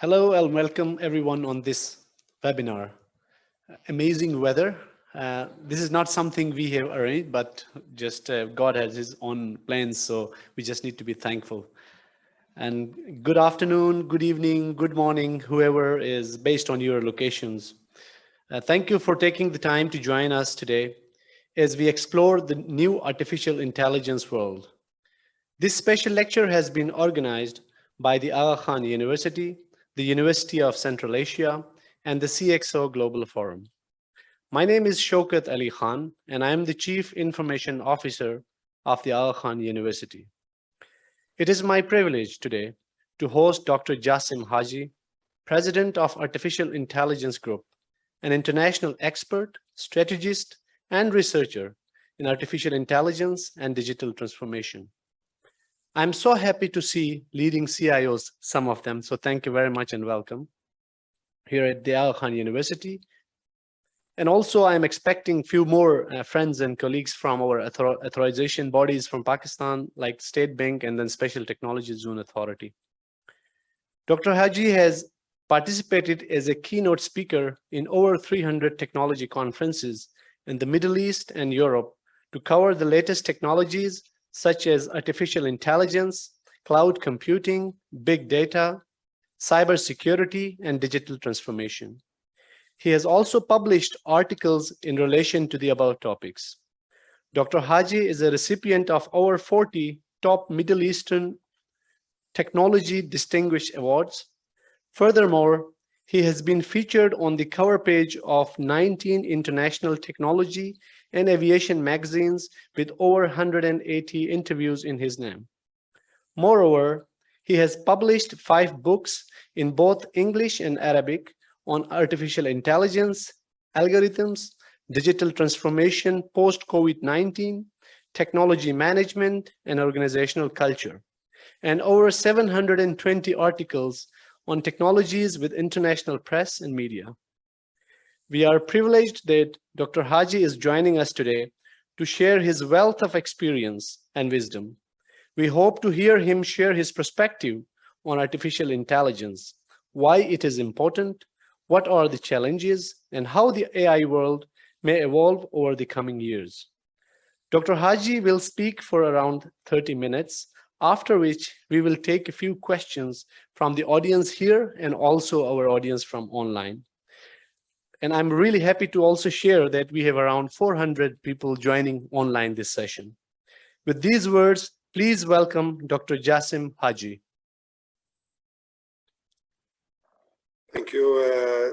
Hello and welcome everyone on this webinar. Amazing weather. This is not something we have arranged, but just God has his own plans, so we just need to be thankful. And good afternoon, good evening, good morning, whoever is based on your locations. Thank you for taking the time to join us today as we explore the new artificial intelligence world. This special lecture has been organized by the Aga Khan University, the University of Central Asia, and the CXO Global Forum. My name is Shaukat Ali Khan, and I am the Chief Information Officer of the Aga Khan University. It is my privilege today to host Dr. Jassim Haji, President of Artificial Intelligence Group, an international expert, strategist, and researcher in artificial intelligence and digital transformation. I'm so happy to see leading CIOs, some of them, so thank you very much and welcome here at the Aga Khan University. And also I'm expecting few more friends and colleagues from our authorization bodies from Pakistan, like State Bank and then Special Technology Zone Authority. Dr. Haji has participated as a keynote speaker in over 300 technology conferences in the Middle East and Europe to cover the latest technologies such as artificial intelligence, cloud computing, big data, cybersecurity, and digital transformation. He has also published articles in relation to the above topics. Dr. Haji is a recipient of over 40 top Middle Eastern Technology Distinguished Awards. Furthermore, he has been featured on the cover page of 19 international technology and aviation magazines with over 180 interviews in his name. Moreover, he has published 5 books in both English and Arabic on artificial intelligence, algorithms, digital transformation post-COVID-19, technology management, and organizational culture, and over 720 articles on technologies with international press and media. We are privileged that Dr. Haji is joining us today to share his wealth of experience and wisdom. We hope to hear him share his perspective on artificial intelligence, why it is important, what are the challenges, and how the AI world may evolve over the coming years. Dr. Haji will speak for around 30 minutes, after which we will take a few questions from the audience here and also our audience from online. And I'm really happy to also share that we have around 400 people joining online this session. With these words, please welcome Dr. Jassim Haji. Thank you,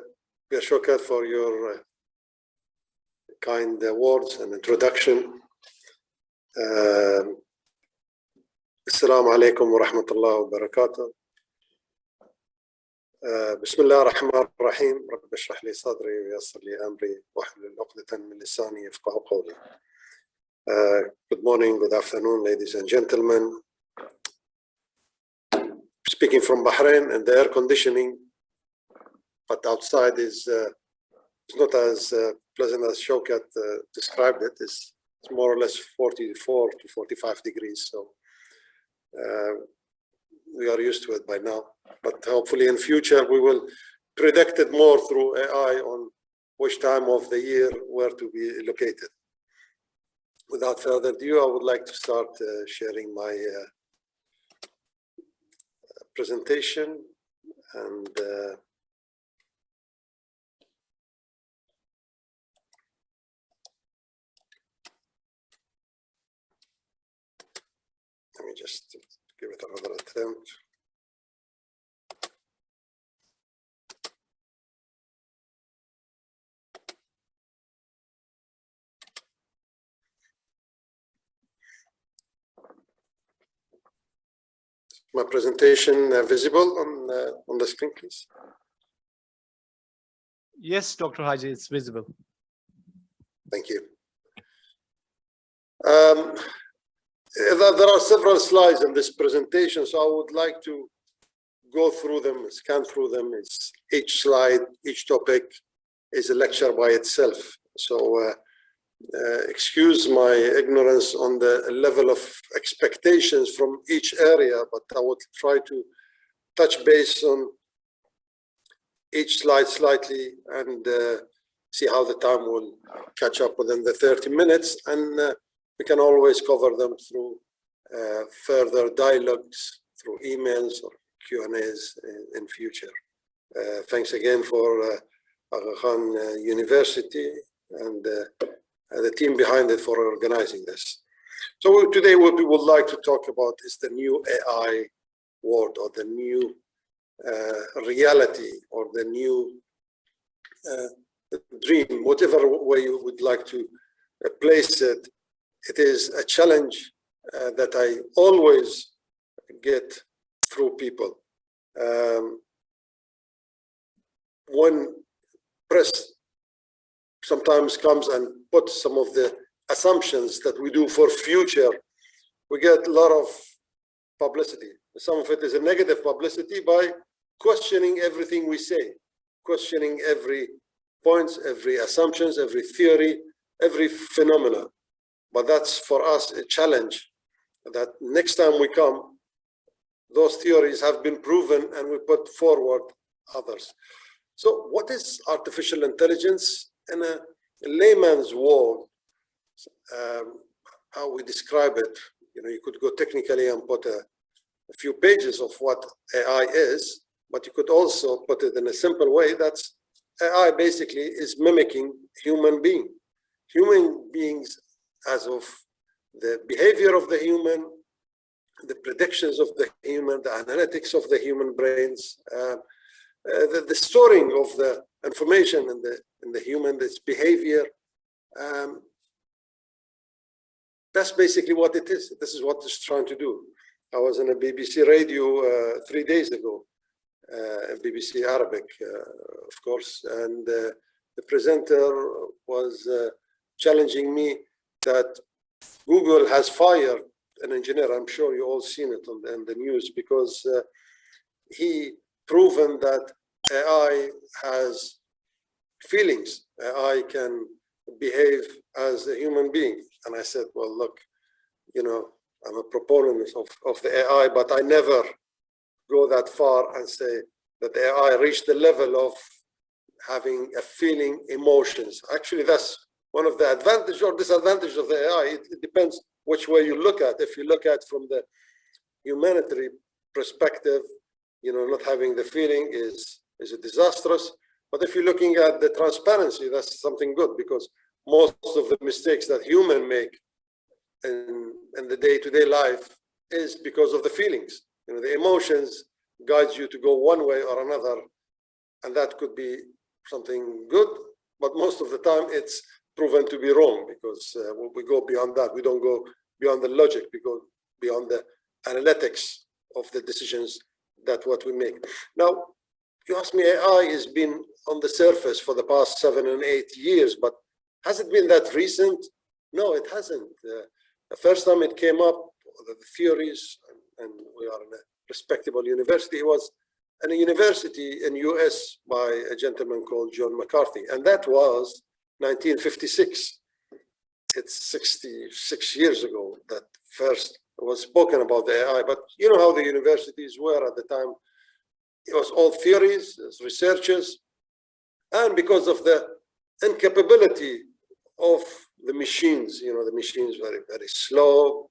Shaukat, for your kind words and introduction. Assalamu alaikum wa rahmatullahi wa barakatuh. بسم الله الرحمن الرحيم رب اشرح لي صدري ويسر لي أمري واحلل عقدة من لساني يفقهوا قولي. Good morning, good afternoon, ladies and gentlemen. Speaking from Bahrain, and the air conditioning, but outside is not as pleasant as Shaukat described it. It's more or less 44 to 45 degrees, so we are used to it by now. But hopefully in future we will predict it more through AI on which time of the year where to be located. Without further ado, I would like to start sharing my presentation, and let me just give it another attempt. My presentation visible on the screen, please? Yes, Dr. Haji, it's visible. Thank you. There are several slides in this presentation, so I would like to go through them, scan through them. It's each slide, each topic is a lecture by itself. So excuse my ignorance on the level of expectations from each area, but I would try to touch base on each slide slightly and see how the time will catch up within the 30 minutes. And we can always cover them through further dialogues, through emails or Q&As in future. Thanks again for Aga Khan University and the team behind it for organizing this. So today what we would like to talk about is the new AI world, or the new reality, or the new dream, whatever way you would like to place it. It is a challenge that I always get through people. When press sometimes comes and puts some of the assumptions that we do for future, we get a lot of publicity. Some of it is a negative publicity by questioning everything we say, questioning every points, every assumptions, every theory, every phenomena. But that's for us a challenge, that next time we come, those theories have been proven and we put forward others. So what is artificial intelligence in a layman's world? How we describe it, you could go technically and put a few pages of what AI is, but you could also put it in a simple way. That's AI basically is mimicking human being. Human beings, as of the behavior of the human, the predictions of the human, the analytics of the human brains, the storing of the information in the human, this behavior. That's basically what it is. This is what it's trying to do. I was on a BBC radio 3 days ago, BBC Arabic, of course, and the presenter was challenging me that Google has fired an engineer. I'm sure you all seen it on the news, because he proven that AI has feelings. AI can behave as a human being. And I said, well, look, I'm a proponent of the AI, but I never go that far and say that the AI reached the level of having a feeling, emotions. Actually, that's one of the advantages or disadvantages of the AI. It depends which way you look at. If you look at from the humanitarian perspective, not having the feeling is disastrous. But if you're looking at the transparency, that's something good, because most of the mistakes that humans make in the day-to-day life is because of the feelings. The emotions guides you to go one way or another, and that could be something good, but most of the time it's proven to be wrong, because we go beyond that. We don't go beyond the logic, we go beyond the analytics of the decisions that what we make. Now, you ask me, AI has been on the surface for the past 7 and 8 years, but has it been that recent? No, it hasn't. The first time it came up, the theories, and we are in a respectable university, it was in a university in US by a gentleman called John McCarthy, and that was 1956. It's 66 years ago that first was spoken about the AI, but you know how the universities were at the time. It was all theories, researchers, and because of the incapability of the machines, the machines very, very slow,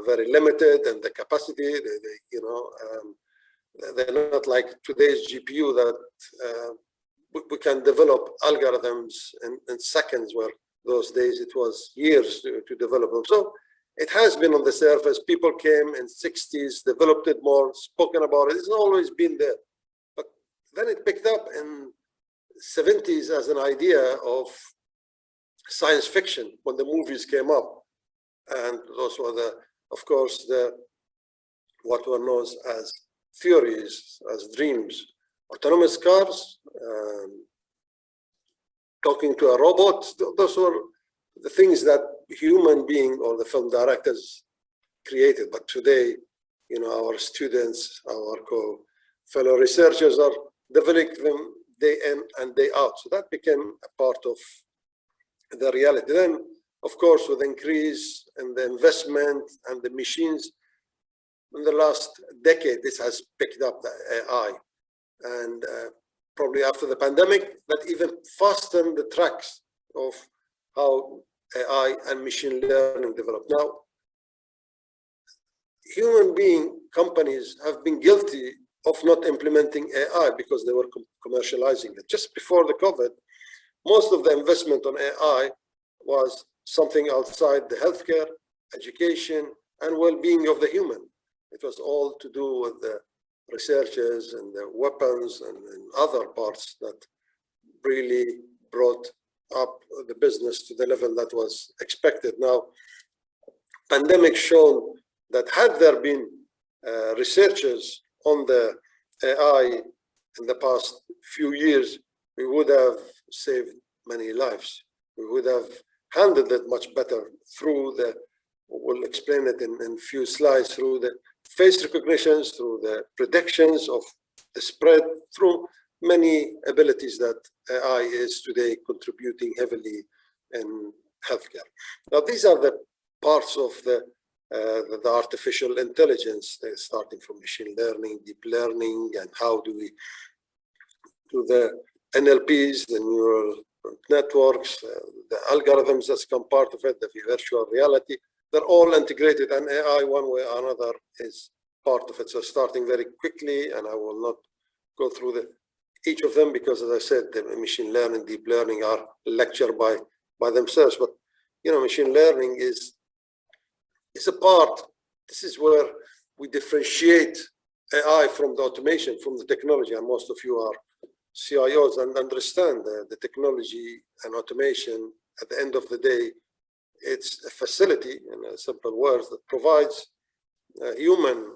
very limited, and the capacity, they're not like today's GPU that we can develop algorithms in seconds, where those days it was years to develop them. So it has been on the surface. People came in 60s, developed it more, spoken about it. It's always been there. But then it picked up in 70s as an idea of science fiction when the movies came up. And those were of course, what were known as theories, as dreams. Autonomous cars, talking to a robot, those were the things that human being or the film directors created. But today, our students, our fellow researchers are developing them day in and day out. So that became a part of the reality. Then, of course, with increase in the investment and the machines, in the last decade, this has picked up the AI. And probably after the pandemic, that even fastened the tracks of how AI and machine learning develop. Now, human being companies have been guilty of not implementing AI because they were commercializing it. Just before the COVID, most of the investment on AI was something outside the healthcare, education, and well-being of the human. It was all to do with the researchers and the weapons and other parts that really brought up the business to the level that was expected. Now, pandemic shown that had there been researchers on the AI in the past few years, we would have saved many lives. We would have handled it much better through the, we'll explain it in a few slides, through the face recognitions, through the predictions of the spread, through many abilities that AI is today contributing heavily in healthcare. Now, these are the parts of the artificial intelligence, starting from machine learning, deep learning, and how do we do the NLPs, the neural networks, the algorithms that's come part of it, the virtual reality. They're all integrated, and AI, one way or another, is part of it. So starting very quickly, and I will not go through each of them because, as I said, the machine learning, deep learning are lectured by themselves. But machine learning is a part. This is where we differentiate AI from the automation, from the technology, and most of you are CIOs and understand the technology and automation. At the end of the day, it's a facility, in simple words, that provides human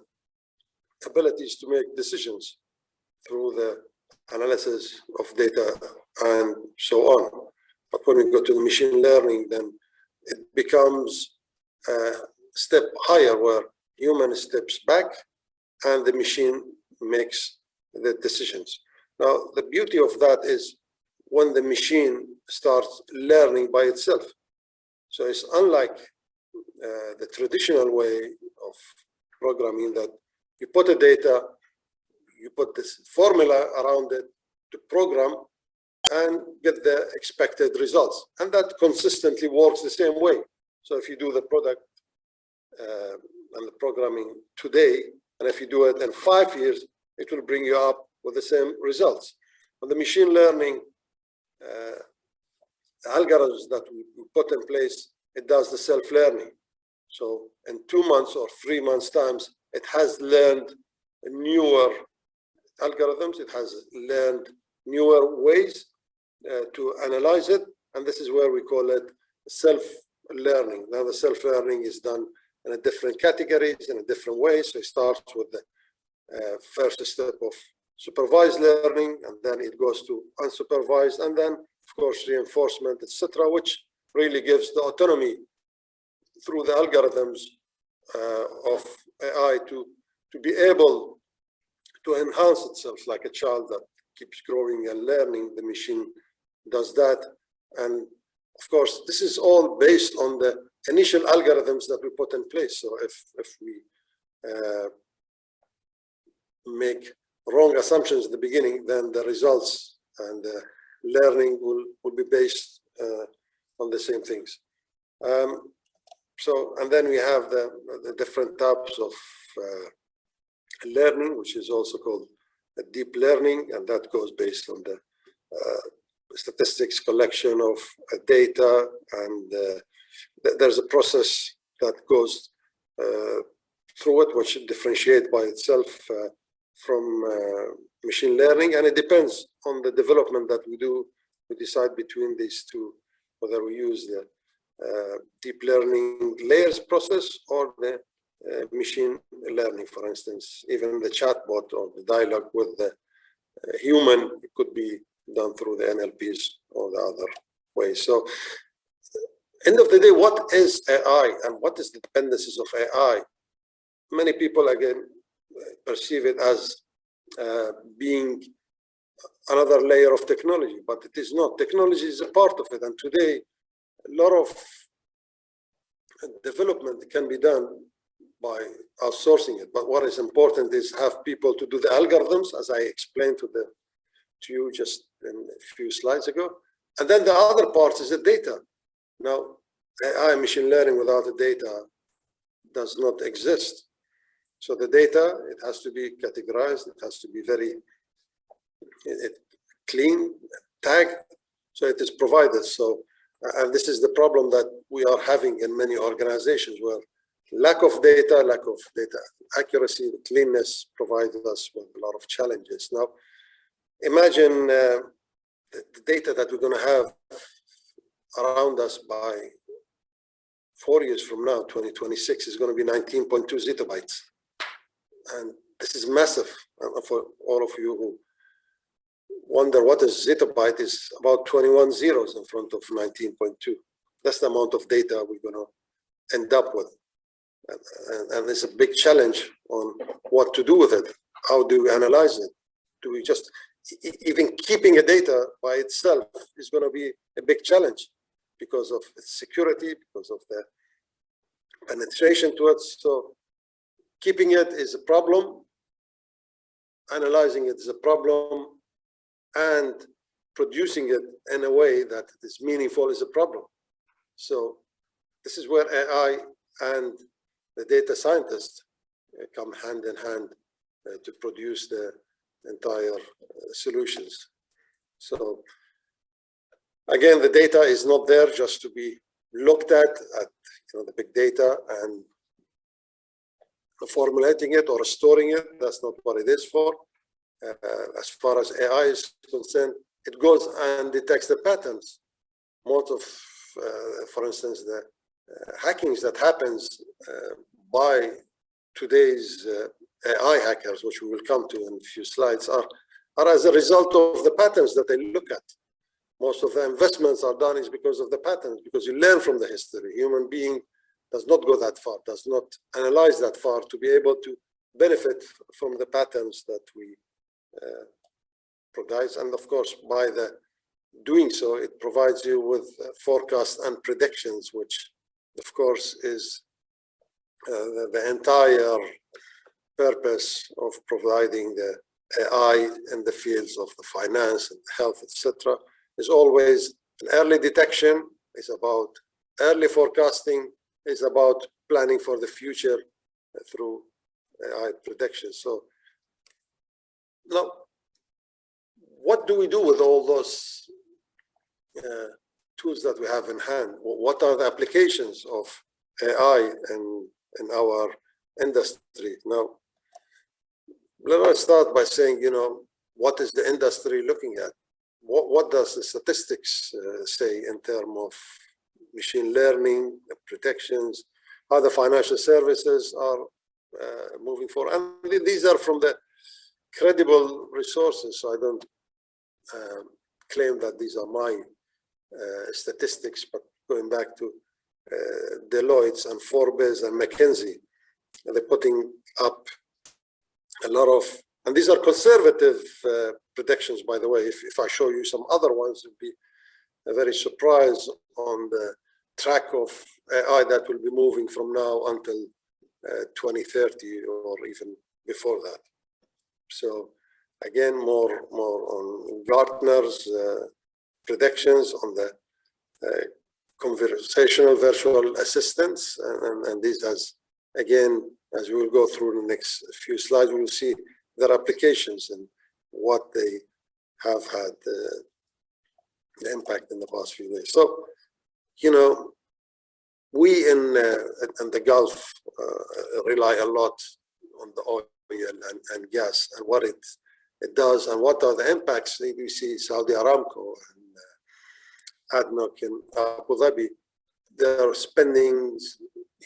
abilities to make decisions through the analysis of data and so on. But when we go to the machine learning, then it becomes a step higher, where human steps back and the machine makes the decisions. Now, the beauty of that is when the machine starts learning by itself. So it's unlike the traditional way of programming, that you put a data, you put this formula around it to program and get the expected results. And that consistently works the same way. So if you do the product and the programming today, and if you do it in 5 years, it will bring you up with the same results. And the machine learning algorithms that we put in place, it does the self-learning. So in 2 months or 3 months times, it has learned newer algorithms, it has learned newer ways to analyze it. And this is where we call it self-learning. Now the self-learning is done in a different categories, in a different way. So it starts with the first step of supervised learning, and then it goes to unsupervised, and then of course reinforcement, etc., which really gives the autonomy through the algorithms of AI to be able to enhance itself like a child that keeps growing and learning. The machine does that. And of course, this is all based on the initial algorithms that we put in place. So if we make wrong assumptions at the beginning, then the results and the learning will be based on the same things. And then we have the different types of learning, which is also called deep learning, and that goes based on the statistics collection of data, and there's a process that goes through it, which differentiates by itself from machine learning, and it depends on the development that we do. We decide between these two, whether we use the deep learning layers process or the machine learning. For instance, even the chatbot or the dialogue with the human, it could be done through the NLPs or the other ways. So end of the day, what is AI and what is the dependencies of AI? Many people, again, perceive it as being another layer of technology, but it is not. Technology is a part of it, and today a lot of development can be done by outsourcing it. But what is important is have people to do the algorithms, as I explained to to you just a few slides ago. And then the other part is the data. Now, AI machine learning without the data does not exist. So the data, it has to be categorized, it has to be very clean, tagged, so it is provided. So, and this is the problem that we are having in many organizations, where lack of data accuracy, the cleanness provides us with a lot of challenges. Now, imagine the data that we're going to have around us by 4 years from now, 2026, is going to be 19.2 zettabytes. And this is massive. For all of you who wonder what a zettabyte is, about 21 zeros in front of 19.2. That's the amount of data we're going to end up with. And it's a big challenge on what to do with it. How do we analyze it? Do we just, even keeping a data by itself is going to be a big challenge because of its security, because of the penetration to it. So keeping it is a problem, analyzing it is a problem, and producing it in a way that it is meaningful is a problem. So this is where AI and the data scientists come hand in hand to produce the entire solutions. So again, the data is not there just to be looked at the big data and formulating it or storing it. That's not what it is for. As far as AI is concerned, it goes and detects the patterns. Most of, for instance, the hackings that happens by today's AI hackers, which we will come to in a few slides, are as a result of the patterns that they look at. Most of the investments are done is because of the patterns, because you learn from the history. Human being does not go that far, does not analyze that far to be able to benefit from the patterns that we provide. And of course, by the doing so, it provides you with forecasts and predictions, which of course is the entire purpose of providing the AI in the fields of the finance and health, etc. Is always an early detection, is about early forecasting, is about planning for the future through AI prediction. So now, what do we do with all those tools that we have in hand? What are the applications of AI in our industry? Now, let us start by saying, what is the industry looking at? What does the statistics say in terms of machine learning, predictions, how the financial services are moving forward? And these are from the credible resources, so I don't claim that these are my statistics, but going back to Deloitte's and Forbes and McKinsey, they're putting up a lot of, and these are conservative predictions, by the way. If I show you some other ones, you'll be very surprised on the track of AI that will be moving from now until 2030 or even before that. So again, more on Gartner's predictions on the conversational virtual assistants, and these again, as we will go through the next few slides, we will see their applications and what they have had the impact in the past few days. So, we in the Gulf rely a lot on the oil and gas and what it does and what are the impacts. We see Saudi Aramco and ADNOC in Abu Dhabi, they're spending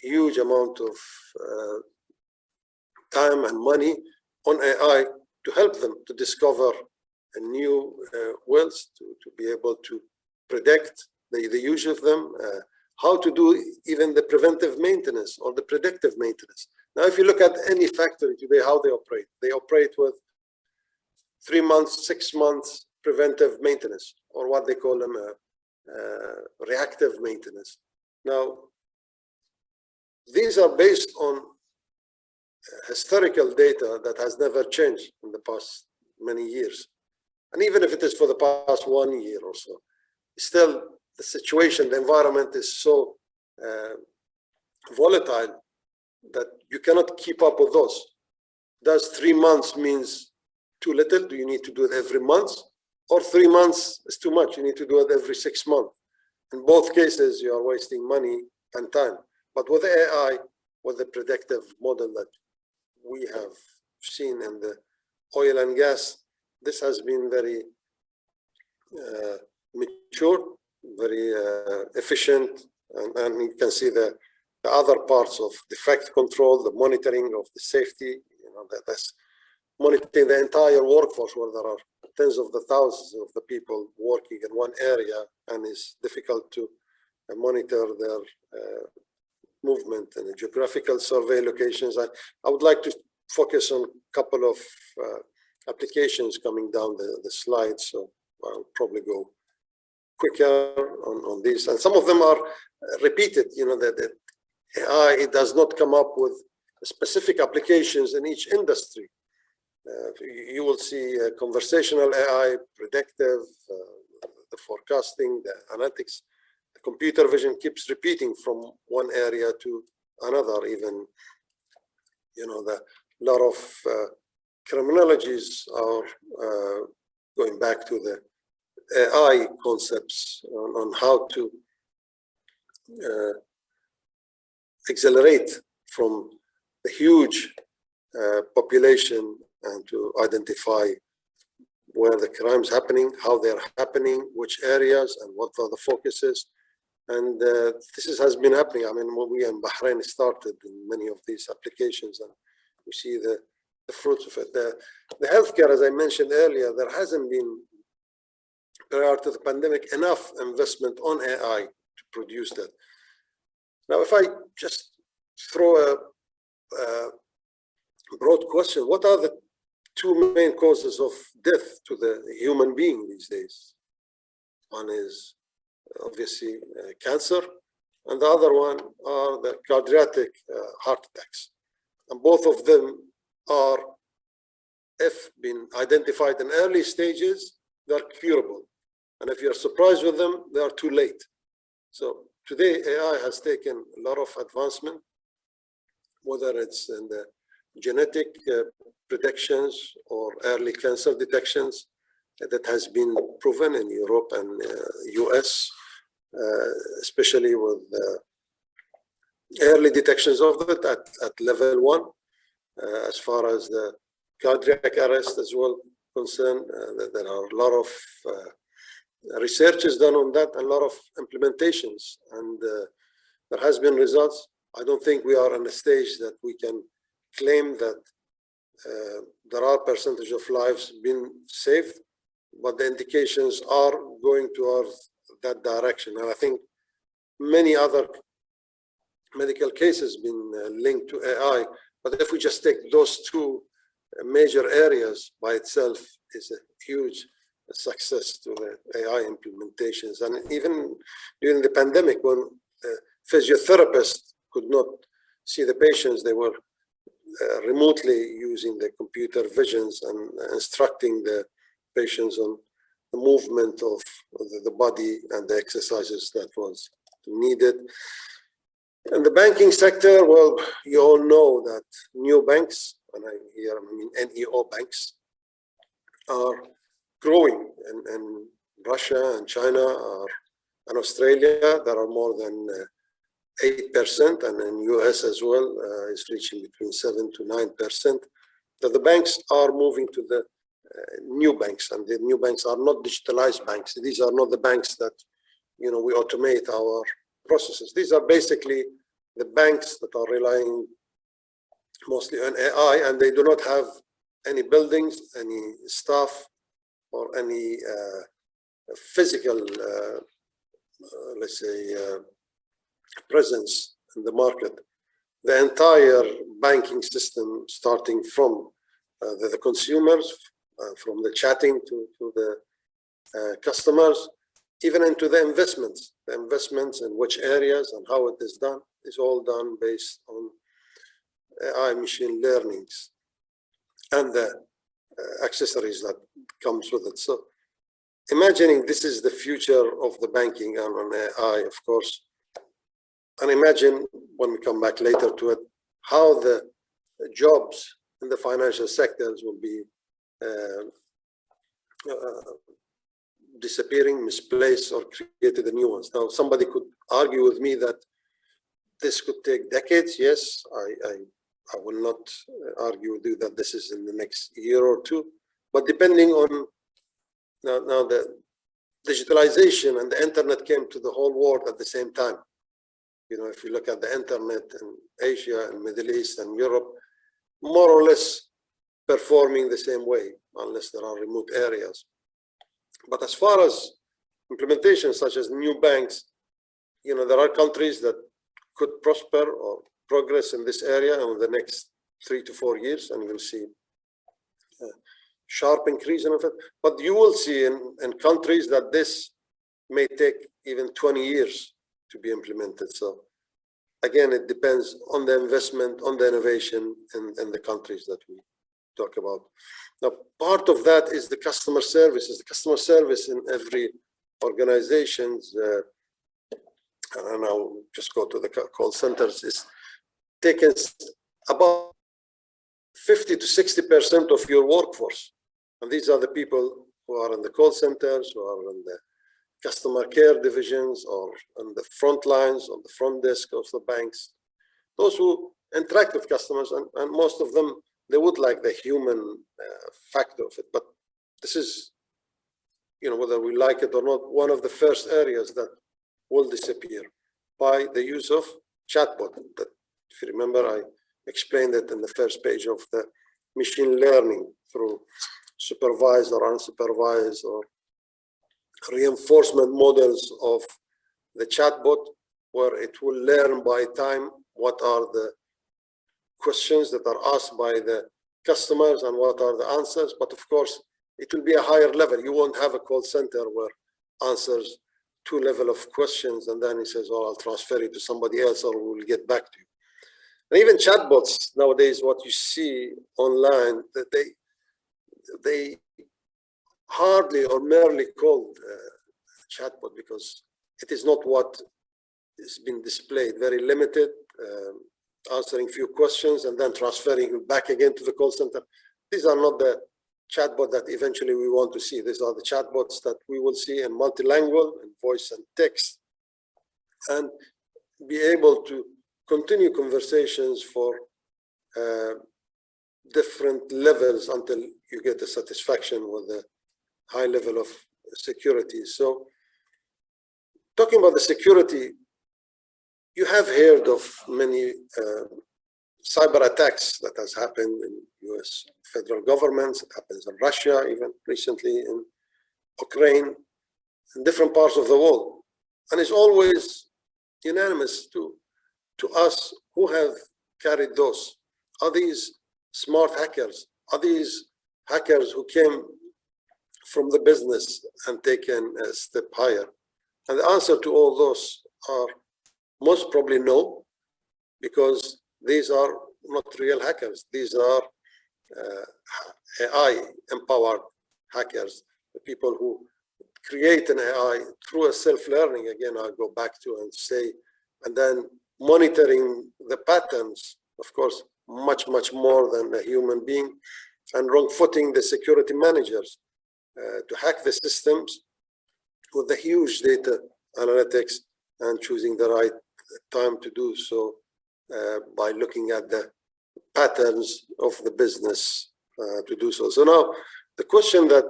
huge amount of time and money on AI to help them to discover a new wells, to be able to predict the use of them, how to do even the preventive maintenance or the predictive maintenance. Now, if you look at any factory today, how they operate with 3 months, 6 months preventive maintenance, or what they call them reactive maintenance. Now, these are based on historical data that has never changed in the past many years. And even if it is for the past 1 year or so, still the situation, the environment is so volatile that you cannot keep up with those. Does 3 months means too little? Do you need to do it every month? Or 3 months is too much? You need to do it every 6 months. In both cases, you are wasting money and time. But with AI, with the predictive model that we have seen in the oil and gas, this has been very mature, very efficient, and you can see the other parts of defect control, the monitoring of the safety, that's monitoring the entire workforce where there are tens of the thousands of the people working in one area, and it's difficult to monitor their movement and the geographical survey locations. I would like to focus on a couple of applications coming down the slide, so I'll probably go quicker on these. And some of them are repeated, that AI, it does not come up with specific applications in each industry. You will see conversational AI, predictive, the forecasting, the analytics. The computer vision keeps repeating from one area to another. Even, the lot of criminologies are going back to the AI concepts on how to accelerate from the huge population and to identify where the crimes happening, how they're happening, which areas, and what are the focuses. And this has been happening. I mean, we in Bahrain started in many of these applications, and we see the fruits of it. The healthcare, as I mentioned earlier, there hasn't been, prior to the pandemic, enough investment on AI to produce that. Now, if I just throw a broad question, what are the two main causes of death to the human being these days? One is obviously cancer, and the other one are the cardiac heart attacks. And both of them are, if been identified in early stages, they're curable. And if you're surprised with them, they are too late. So today, AI has taken a lot of advancement, whether it's in the genetic predictions or early cancer detections that has been proven in Europe and US, especially with early detections of it at level 1. As far as the cardiac arrest as well concerned, there are a lot of research is done on that, and a lot of implementations, and there has been results. I don't think we are in a stage that we can claim that there are percentage of lives being saved, but the indications are going towards that direction. And I think many other medical cases been linked to AI, but if we just take those two major areas by itself, is a huge success to the AI implementations. And even during the pandemic, when physiotherapists could not see the patients, they were remotely using the computer visions and instructing the patients on the movement of the body and the exercises that was needed. In the banking sector, well, you all know that new banks, and I mean NEO banks, are growing in Russia and China and Australia. There are more than 8%, and in US as well, is reaching between 7 to 9%. That the banks are moving to the new banks, and the new banks are not digitalized banks. These are not the banks that we automate our processes. These are basically the banks that are relying mostly on AI, and they do not have any buildings, any staff, or any physical, let's say, presence in the market. The entire banking system, starting from the consumers, from the chatting to the customers, even into the investments in which areas and how it is done, is all done based on AI machine learnings. And the accessories that comes with it. So imagining this is the future of the banking and on AI, of course, and imagine when we come back later to it, how the jobs in the financial sectors will be disappearing, misplaced, or created the new ones. Now, somebody could argue with me that this could take decades. Yes, I will not argue with you that this is in the next year or two, but depending on now the digitalization and the internet came to the whole world at the same time. You know, if you look at the internet in Asia and Middle East and Europe, more or less performing the same way, unless there are remote areas. But as far as implementation, such as new banks, you know, there are countries that could prosper or progress in this area in the next 3 to 4 years, and you'll see a sharp increase in it. But you will see in countries that this may take even 20 years to be implemented. So again, it depends on the investment, on the innovation in the countries that we talk about. Now, part of that is the customer services. The customer service in every organizations, and I'll just go to the call centers, is taken about 50 to 60% of your workforce. And these are the people who are in the call centers, who are in the customer care divisions, or on the front lines, on the front desk of the banks. Those who interact with customers, and most of them, they would like the human factor of it. But this is, you know, whether we like it or not, one of the first areas that will disappear by the use of chatbot. That, if you remember, I explained it in the first page of the machine learning through supervised or unsupervised or reinforcement models of the chatbot, where it will learn by time what are the questions that are asked by the customers and what are the answers. But of course, it will be a higher level. You won't have a call center where answers 2 level of questions and then he says, oh, I'll transfer it to somebody else or we'll get back to you. And even chatbots nowadays, what you see online, that they hardly or merely called chatbot, because it is not what is being displayed. Very limited, answering few questions and then transferring back again to the call center. These are not the chatbot that eventually we want to see. These are the chatbots that we will see in multilingual, in voice and text, and be able to continue conversations for different levels until you get the satisfaction with the high level of security. So talking about the security, you have heard of many cyber attacks that has happened in US federal governments. It happens in Russia, even recently in Ukraine, in different parts of the world. And it's always unanimous to us who have carried those. Are these smart hackers? Are these hackers who came from the business and taken a step higher? And the answer to all those are most probably no, because these are not real hackers. These are AI-empowered hackers, the people who create an AI through a self-learning, again, I'll go back to and say, and then monitoring the patterns, of course, much, much more than a human being, and wrong-footing the security managers to hack the systems with the huge data analytics and choosing the right time to do so by looking at the patterns of the business to do so. So now the question that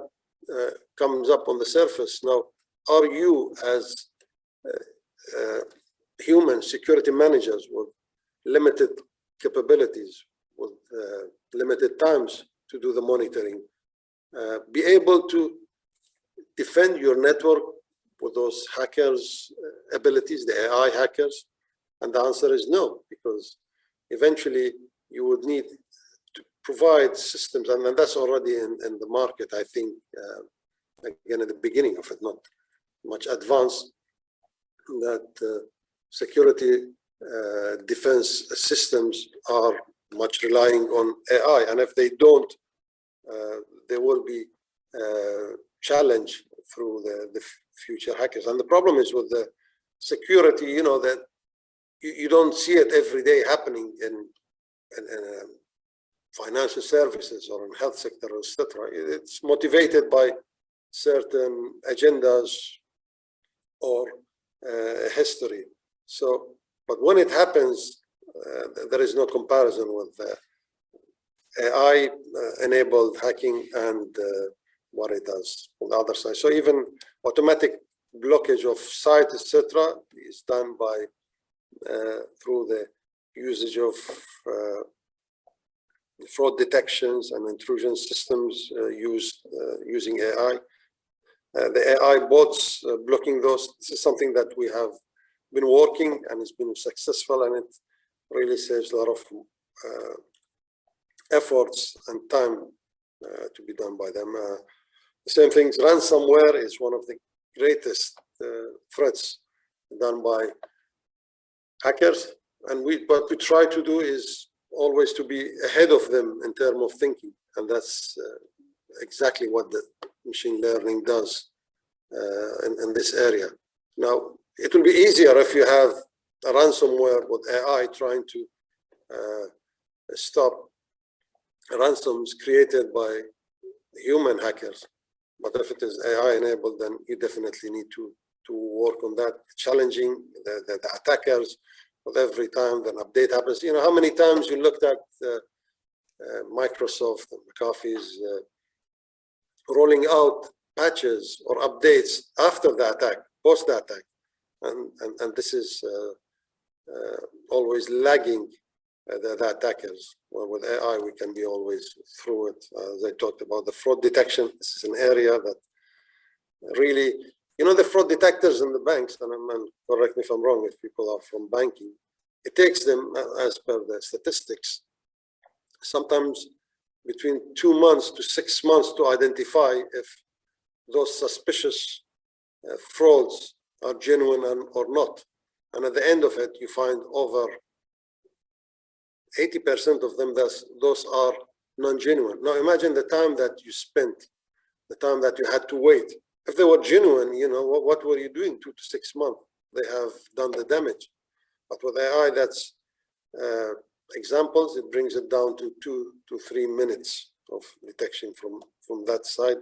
comes up on the surface now, are you as human security managers with limited capabilities, with limited times to do the monitoring, be able to defend your network with those hackers' abilities, the AI hackers? And the answer is no, because eventually you would need to provide systems, and that's already in the market, I think, again, at the beginning of it, not much advanced, that security defense systems are much relying on AI. And if they don't they will be challenged through the future hackers. And the problem is with the security, you know, that you don't see it every day happening in financial services or in health sector, etc. It's motivated by certain agendas or history. So, but when it happens, there is no comparison with AI-enabled hacking and what it does on the other side. So even automatic blockage of sites, etc., is done by through the usage of fraud detections and intrusion systems using AI. The AI bots blocking those, this is something that we have been working and it's been successful, and it really saves a lot of efforts and time to be done by them. The same things, ransomware is one of the greatest threats done by hackers, and what we try to do is always to be ahead of them in terms of thinking, and that's exactly what the machine learning does in this area. Now, it will be easier if you have a ransomware with AI trying to stop ransoms created by human hackers. But if it is AI enabled, then you definitely need to work on that, challenging the attackers with every time an update happens. You know, how many times you looked at Microsoft and McAfee's rolling out patches or updates after the attack, post the attack, and this is always lagging the attackers. Well, with AI, we can be always through it. As I talked about the fraud detection, this is an area that really, you know, the fraud detectors in the banks, and correct me if I'm wrong, if people are from banking, it takes them, as per the statistics, sometimes between 2 months to 6 months to identify if those suspicious frauds are genuine or not. And at the end of it, you find over 80% of them, those are non-genuine. Now imagine the time that you spent, the time that you had to wait. If they were genuine, you know, what were you doing 2 to 6 months? They have done the damage. But with AI, that's examples, it brings it down to 2 to 3 minutes of detection from that side.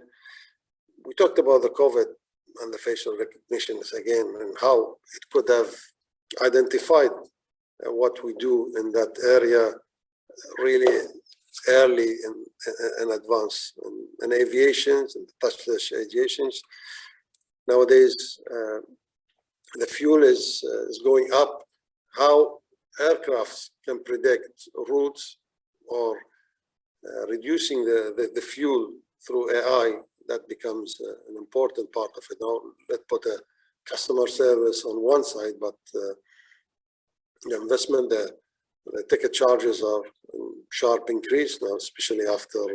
We talked about the COVID and the facial recognitions again, and how it could have identified what we do in that area really early in advance. And aviations and touchless aviations, nowadays the fuel is going up. How aircrafts can predict routes or reducing the fuel through AI, that becomes an important part of it. Now, let's put a customer service on one side, but the investment, the ticket charges are in sharp increase now, especially after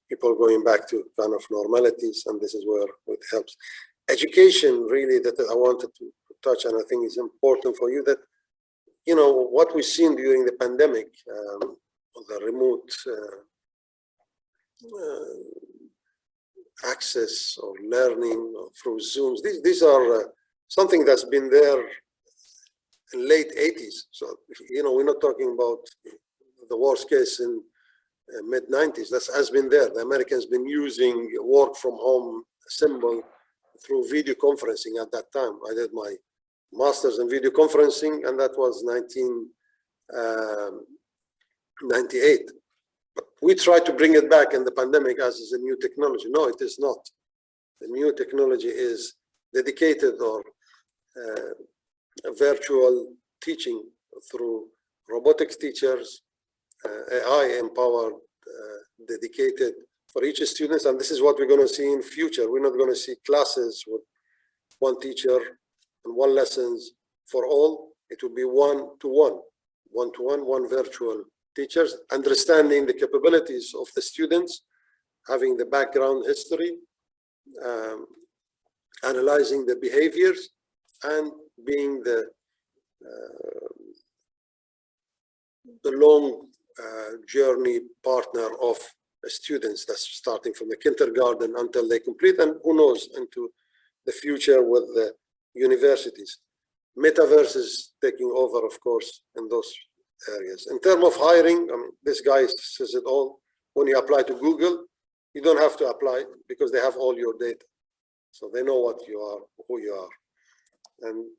people going back to kind of normalities, and this is where it helps. Education, really, that I wanted to touch, and I think is important for you, that, you know, what we've seen during the pandemic, the remote access or learning through Zooms, these are something that's been there in late 80s. So, you know, we're not talking about the worst case in mid 90s. That has been there. The Americans been using work from home symbol through video conferencing at that time. I did my master's in video conferencing, and that was 1998. But we tried to bring it back in the pandemic as is a new technology. No, it is not. The new technology is dedicated or virtual teaching through robotics teachers, AI empowered, dedicated for each student. And this is what we're going to see in future. We're not going to see classes with one teacher and one lessons for all. It will be one-to-one, one virtual teachers, understanding the capabilities of the students, having the background history, analyzing the behaviors, and being the long journey partner of students. That's starting from the kindergarten until they complete, and who knows, into the future with the universities. Metaverse is taking over, of course, in those areas. In terms of hiring, I mean, this guy says it all. When you apply to Google, you don't have to apply because they have all your data. So they know what you are, who you are.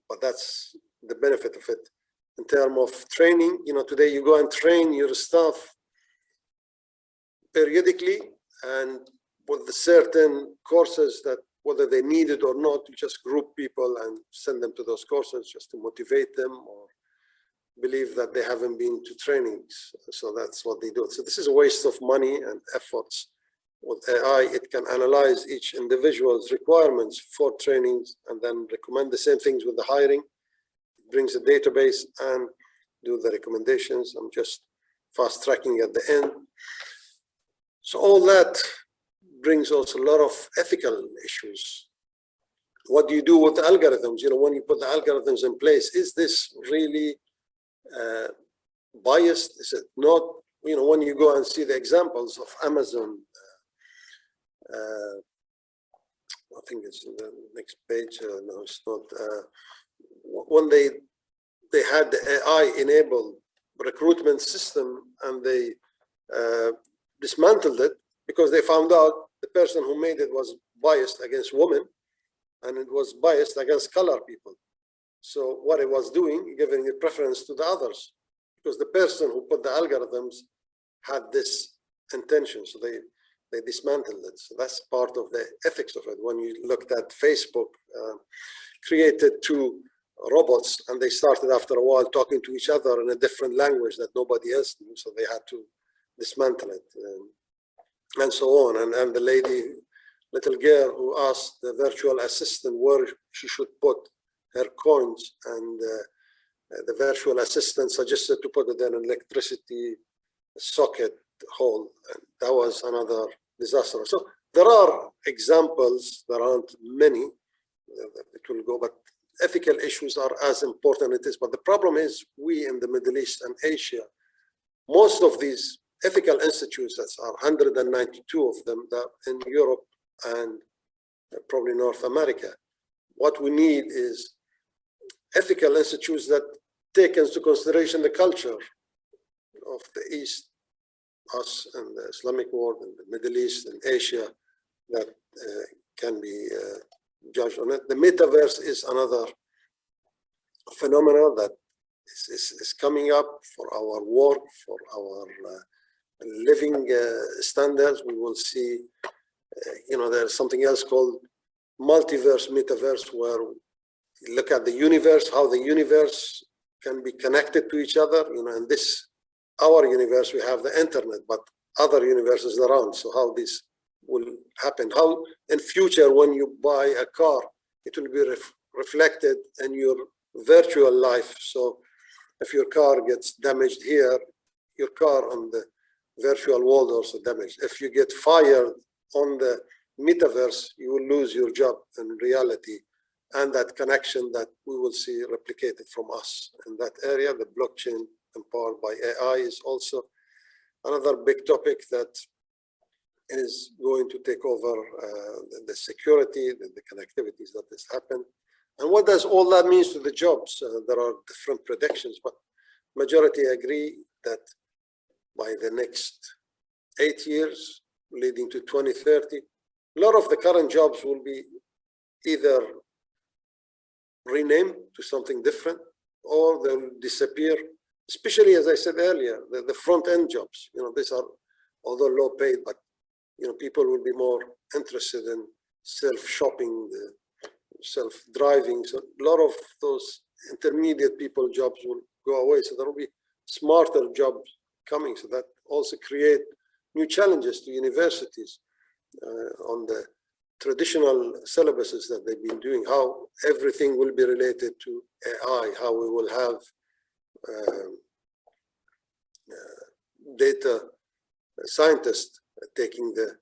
But that's the benefit of it. In terms of training, today you go and train your staff periodically, and with the certain courses that whether they need it or not, you just group people and send them to those courses just to motivate them or believe that they haven't been to trainings. So that's what they do. So this is a waste of money and efforts. With AI, it can analyze each individual's requirements for trainings and then recommend the same things with the hiring. It brings a database and do the recommendations. I'm just fast tracking at the end. So all that brings also a lot of ethical issues. What do you do with the algorithms? When you put the algorithms in place, is this really biased? Is it not? When you go and see the examples of Amazon, I think it's in the next page. No, it's not. When they had the AI-enabled recruitment system and they dismantled it because they found out the person who made it was biased against women and it was biased against color people. So what it was doing, giving a preference to the others, because the person who put the algorithms had this intention. So they dismantled it. So that's part of the ethics of it. When you looked at Facebook, created two robots and they started after a while talking to each other in a different language that nobody else knew. So they had to dismantle it and so on. And the little girl who asked the virtual assistant where she should put her coins, and the virtual assistant suggested to put it in an electricity socket hole. And that was another disaster. So there are examples, there aren't many, it will go, but ethical issues are as important as it is. But the problem is we in the Middle East and Asia, most of these ethical institutes, that are 192 of them, that in Europe and probably North America. What we need is ethical institutes that take into consideration the culture of the East, us and the Islamic world and the Middle East and Asia, that can be judged on it. The metaverse is another phenomenon that is coming up for our work, for our living standards. We will see, there's something else called multiverse, metaverse, where you look at the universe, how the universe can be connected to each other. In this, our universe, we have the internet, but other universes around. So how this will happen? How in future, when you buy a car, it will be reflected in your virtual life. So if your car gets damaged here, your car on the virtual world also damaged. If you get fired on the metaverse, you will lose your job in reality. And that connection that we will see replicated from us in that area. The blockchain empowered by AI is also another big topic that is going to take over the security, the connectivities that has happened. And what does all that mean to the jobs? There are different predictions, but majority agree that by the next 8 years, leading to 2030, a lot of the current jobs will be either renamed to something different or they'll disappear, especially, as I said earlier, the front-end jobs. These are, although low paid, but people will be more interested in self-shopping, self-driving. So a lot of those intermediate people jobs will go away. So there will be smarter jobs coming. So that also create new challenges to universities on the traditional syllabuses that they've been doing, how everything will be related to AI, how we will have data scientists taking the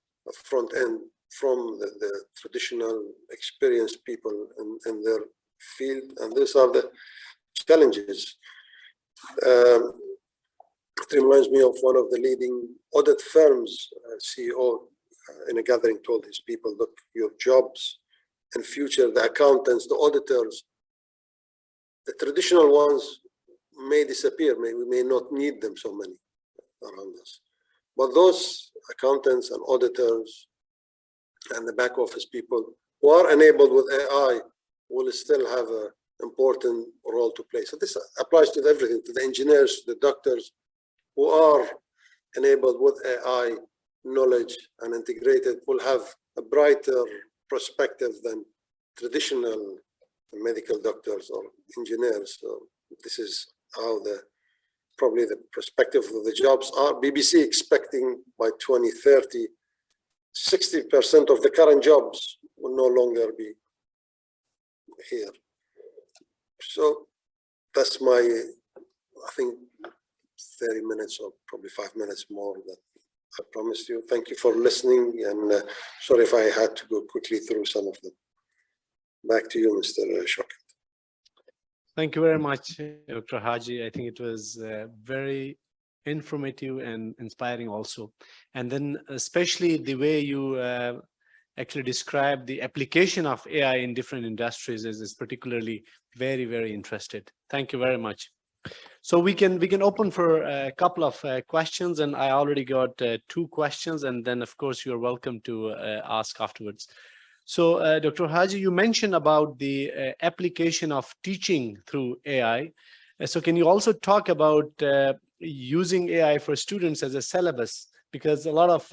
front end from the traditional experienced people in their field. And these are the challenges. It reminds me of one of the leading audit firms, CEO, in a gathering told his people, look, your jobs in future, the accountants, the auditors, the traditional ones may disappear. We may not need them so many around us. But those accountants and auditors and the back office people who are enabled with AI will still have an important role to play. So this applies to everything, to the engineers, the doctors who are enabled with AI knowledge and integrated will have a brighter perspective than traditional medical doctors or engineers. So this is how probably the perspective of the jobs are. BBC expecting by 2030, 60% of the current jobs will no longer be here. So that's my, I think, 30 minutes or probably 5 minutes more that I promised you. Thank you for listening, and sorry if I had to go quickly through some of them. Back to you, Mr. Shaukat. Thank you very much, Dr. Haji. I think it was very informative and inspiring also. And then especially the way you actually describe the application of AI in different industries is particularly very, very interested. Thank you very much. So we can open for a couple of questions, and I already got 2 questions, and then of course you're welcome to ask afterwards. So Dr. Haji, you mentioned about the application of teaching through AI. So can you also talk about using AI for students as a syllabus? Because a lot of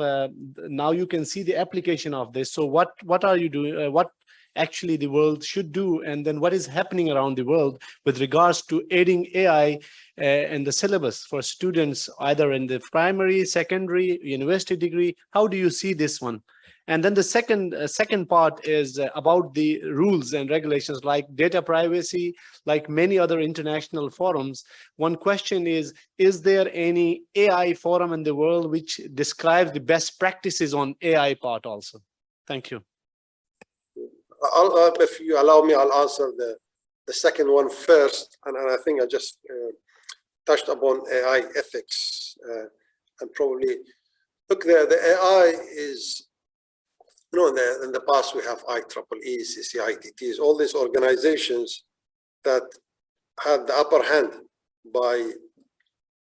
now you can see the application of this. So what are you doing? What actually the world should do, and then what is happening around the world with regards to aiding AI in the syllabus for students, either in the primary, secondary, university degree? How do you see this one? And then the second part is about the rules and regulations like data privacy, like many other international forums. One question is there any AI forum in the world which describes the best practices on AI part also? Thank you. If you allow me, I'll answer the second one first. And I think I just touched upon AI ethics. And probably, look, the AI is, you know, in the past we have IEEE, CCITTs, all these organizations that had the upper hand by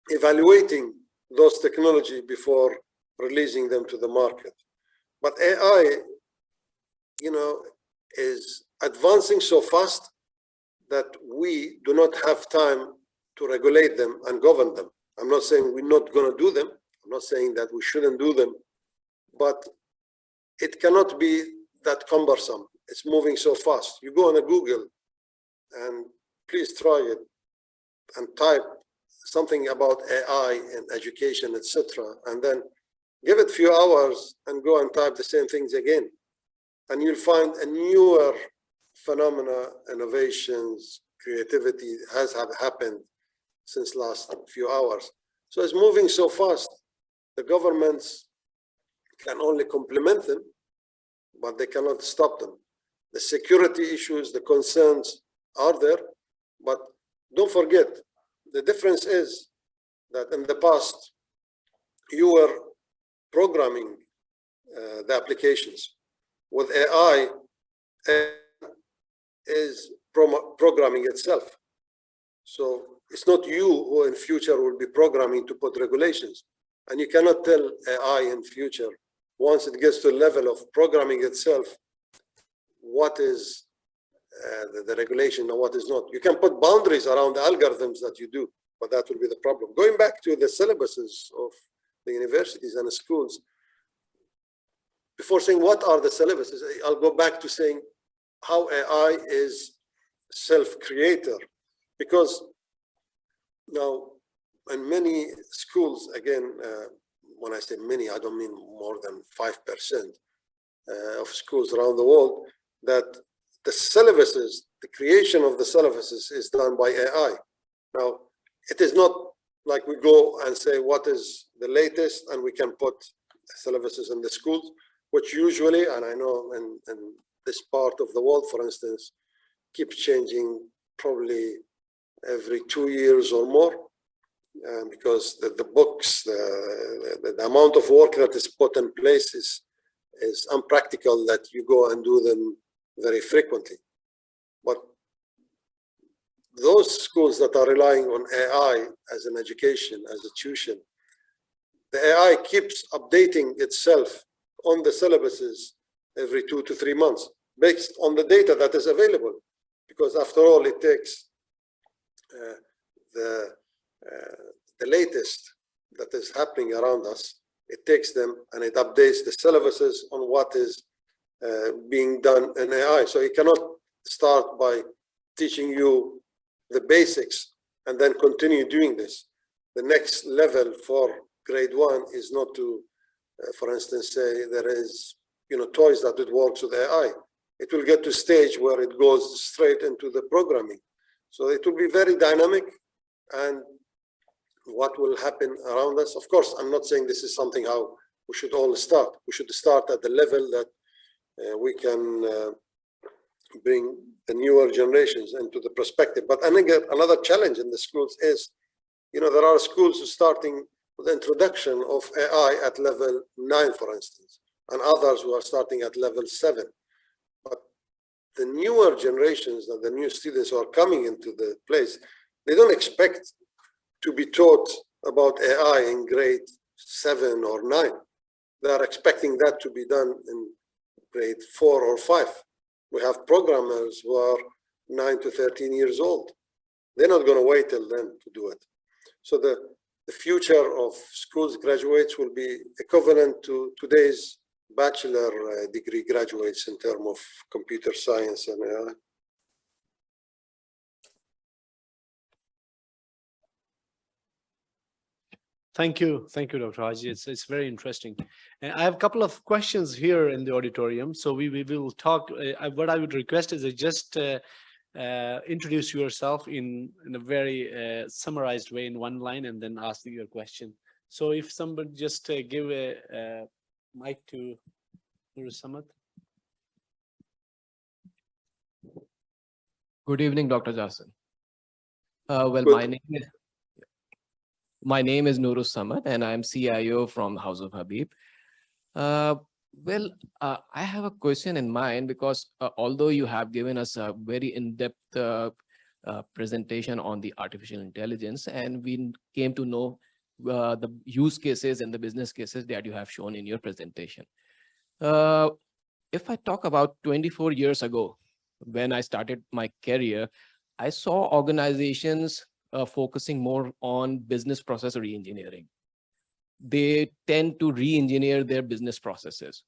evaluating those technology before releasing them to the market. But AI, you know, is advancing so fast that we do not have time to regulate them and govern them. I'm not saying we're not going to do them. I'm not saying that we shouldn't do them, but it cannot be that cumbersome. It's moving so fast. You go on a Google and please try it and type something about AI and education, etc., and then give it a few hours and go and type the same things again. And you'll find a newer phenomena, innovations, creativity has happened since last few hours. So it's moving so fast. The governments can only complement them, but they cannot stop them. The security issues, the concerns are there, but don't forget, the difference is that in the past, you were programming the applications. With AI, is programming itself. So it's not you who in future will be programming to put regulations. And you cannot tell AI in future, once it gets to a level of programming itself, what is the regulation and what is not. You can put boundaries around the algorithms that you do, but that will be the problem. Going back to the syllabuses of the universities and the schools, before saying what are the syllabuses, I'll go back to saying how AI is self-creator. Because now in many schools, again, when I say many, I don't mean more than 5% of schools around the world, that the syllabuses, the creation of the syllabuses is done by AI. Now, it is not like we go and say what is the latest and we can put syllabuses in the schools, which usually, and I know in this part of the world, for instance, keeps changing probably every 2 years or more. because the books, the amount of work that is put in place is unpractical that you go and do them very frequently. But those schools that are relying on AI as an education, as a tuition, the AI keeps updating itself on the syllabuses every 2 to 3 months based on the data that is available. Because after all, it takes the latest that is happening around us, it takes them and it updates the syllabuses on what is being done in AI. So it cannot start by teaching you the basics and then continue doing this. The next level for grade 1 is not to, for instance, say there is, toys that it works with AI. It will get to a stage where it goes straight into the programming. So it will be very dynamic, and what will happen around us. Of course, I'm not saying this is something how we should all start. We should start at the level that we can bring the newer generations into the perspective. But I think another challenge in the schools is, there are schools starting with the introduction of AI at level 9, for instance, and others who are starting at level 7. But the newer generations, the new students who are coming into the place, they don't expect to be taught about AI in grade 7 or 9. They are expecting that to be done in grade 4 or 5. We have programmers who are 9 to 13 years old. They're not going to wait till then to do it. So the future of schools graduates will be equivalent to today's bachelor degree graduates in terms of computer science and AI. Thank you, Dr. Haji. It's very interesting. And I have a couple of questions here in the auditorium. So we will talk. What I would request is just introduce yourself in a very summarized way in one line, and then ask your question. So if somebody just give a mic to Nur Samad. Good evening, Dr. Jassim. My name is Nur Samad, and I'm CIO from House of Habib. I have a question in mind, because although you have given us a very in-depth presentation on the artificial intelligence, and we came to know the use cases and the business cases that you have shown in your presentation. If I talk about 24 years ago, when I started my career, I saw organizations focusing more on business process re-engineering. They tend to re-engineer their business processes.